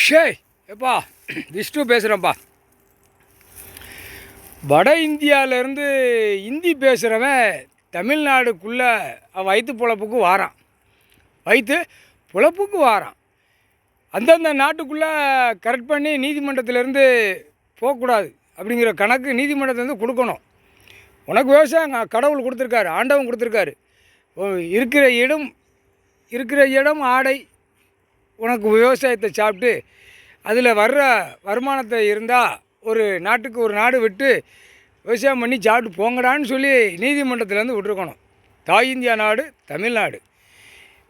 ஷேய் எப்பா விஷ்ணு பேசுகிறேன்ப்பா. வட இந்தியாவிலேருந்து ஹிந்தி பேசுகிறவன் தமிழ்நாடுக்குள்ளே வயிற்று பொழப்புக்கு வாரான். வயிற்று பொழப்புக்கு வாரான். அந்தந்த நாட்டுக்குள்ளே கரெக்ட் பண்ணி நீதிமன்றத்திலேருந்து போகக்கூடாது அப்படிங்கிற கணக்கு நீதிமன்றத்துலேருந்து கொடுக்கணும். உனக்கு விவசாயம் கடவுள் கொடுத்துருக்காரு, ஆண்டவன் கொடுத்துருக்காரு. இருக்கிற இடம் ஆடை, உனக்கு விவசாயத்தை சாப்பிட்டு அதில் வர்ற வருமானத்தை இருந்தால் ஒரு நாட்டுக்கு ஒரு நாடு விட்டு விவசாயம் பண்ணி சாப்பிட்டு போங்கடான்னு சொல்லி நீதிமன்றத்திலேருந்து விட்டுருக்கணும். தாய் இந்தியா நாடு தமிழ்நாடு.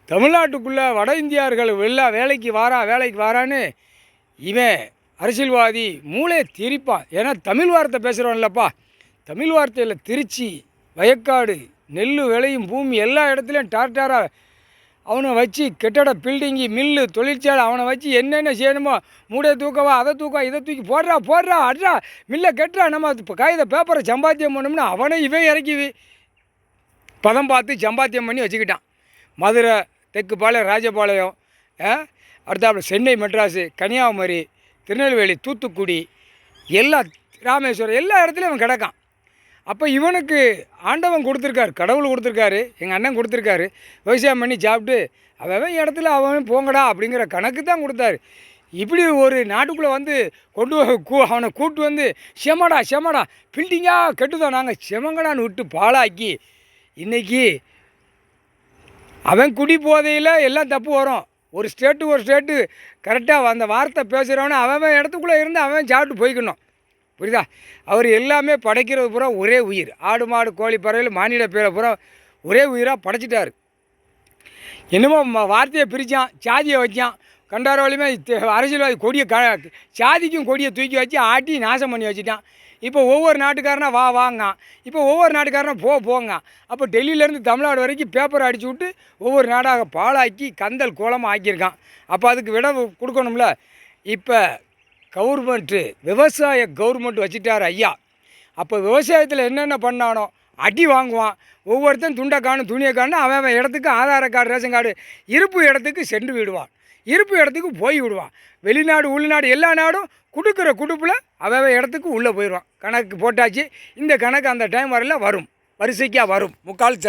தமிழ்நாட்டுக்குள்ளே வட இந்தியர்கள் எல்லாம் வேலைக்கு வாரான்னு இவன் அரசியல்வாதி மூளையை திரிப்பான். ஏன்னா தமிழ் வார்த்தை பேசுகிறவன் இல்லைப்பா. தமிழ் வார்த்தையில் திருச்சி, வயக்காடு, நெல் விளையும் பூமி எல்லா இடத்துலையும் டார்டாராக அவனை வச்சு கெட்டட பில்டிங்கு, மில்லு, தொழிற்சாலை அவனை வச்சு என்னென்ன செய்யணுமோ மூடையை தூக்கவா, அதை தூக்கா, இதை தூக்கி போடுறா அட்ரா மில்லை கெட்டுறா, நம்ம காகித பேப்பரை சம்பாத்தியம் பண்ணோம்னா அவனை இவன் இறக்கி பதம் பார்த்து சம்பாத்தியம் பண்ணி வச்சுக்கிட்டான். மதுரை, தெற்குப்பாளையம், ராஜபாளையம், அடுத்தாப்புல சென்னை, மெட்ராஸு, கன்னியாகுமரி, திருநெல்வேலி, தூத்துக்குடி, எல்லா ராமேஸ்வரம் எல்லா இடத்துலையும் அவன் கிடக்கான். அப்போ இவனுக்கு ஆண்டவன் கொடுத்துருக்காரு, கடவுள் கொடுத்துருக்காரு, எங்கள் அண்ணன் கொடுத்துருக்காரு. விவசாயம் பண்ணி சாப்பிட்டு அவன் இடத்துல அவன் போங்கடா அப்படிங்கிற கணக்கு தான் கொடுத்தாரு. இப்படி ஒரு நாட்டுக்குள்ளே வந்து அவனை கூட்டு வந்து செமடா பில்டிங்காக கெட்டுதோம் நாங்கள் செமங்கடான்னு விட்டு பாழாக்கி இன்றைக்கி அவன் குடி போதையில் எல்லாம் தப்பு வரும். ஒரு ஸ்டேட்டு கரெக்டாக அந்த வார்த்தை பேசுகிறவனே அவன் இடத்துக்குள்ளே இருந்து அவன் சாப்பிட்டு போய்க்கணும். புரியுதா? அவர் எல்லாமே படைக்கிறது பூரா ஒரே உயிர். ஆடு மாடு கோழி பறவைகள் மானிட பேரை பூரா ஒரே உயிராக படைச்சிட்டார். என்னமோ வார்த்தையை பிரித்தான், சாதியை வச்சான். கண்டார வழியுமே அரசியல்வாதி கொடியை சாதிக்கும் கொடியை தூக்கி வச்சு ஆட்டி நாசம் பண்ணி வச்சுட்டான். இப்போ ஒவ்வொரு நாட்டுக்காரனா வாங்க, இப்போ ஒவ்வொரு நாட்டுக்காரனா போங்க. அப்போ டெல்லியிலேருந்து தமிழ்நாடு வரைக்கும் பேப்பரை அடிச்சு விட்டு ஒவ்வொரு நாடாக பாழாக்கி கந்தல் கோலமாக ஆக்கியிருக்கான். அப்போ அதுக்கு விட கொடுக்கணும்ல. இப்போ கவர்மெண்ட்டு விவசாய கவர்மெண்ட் வச்சுட்டார் ஐயா. அப்போ விவசாயத்தில் என்னென்ன பண்ணானோ அடி வாங்குவான். ஒவ்வொருத்தன் துண்டை காணும், துணியை காணும். அவன் இடத்துக்கு ஆதார கார்டு, ரேஷன் கார்டு இருப்பு இடத்துக்கு சென்று விடுவான், இருப்பு இடத்துக்கு போய் விடுவான். வெளிநாடு உள்நாடு எல்லா நாடும் கொடுக்குற குடுப்பில் அவன் இடத்துக்கு உள்ளே போயிடுவான். கணக்கு போட்டாச்சு. இந்த கணக்கு அந்த டைம் வரல வரும், வரிசைக்காக வரும். முக்கால்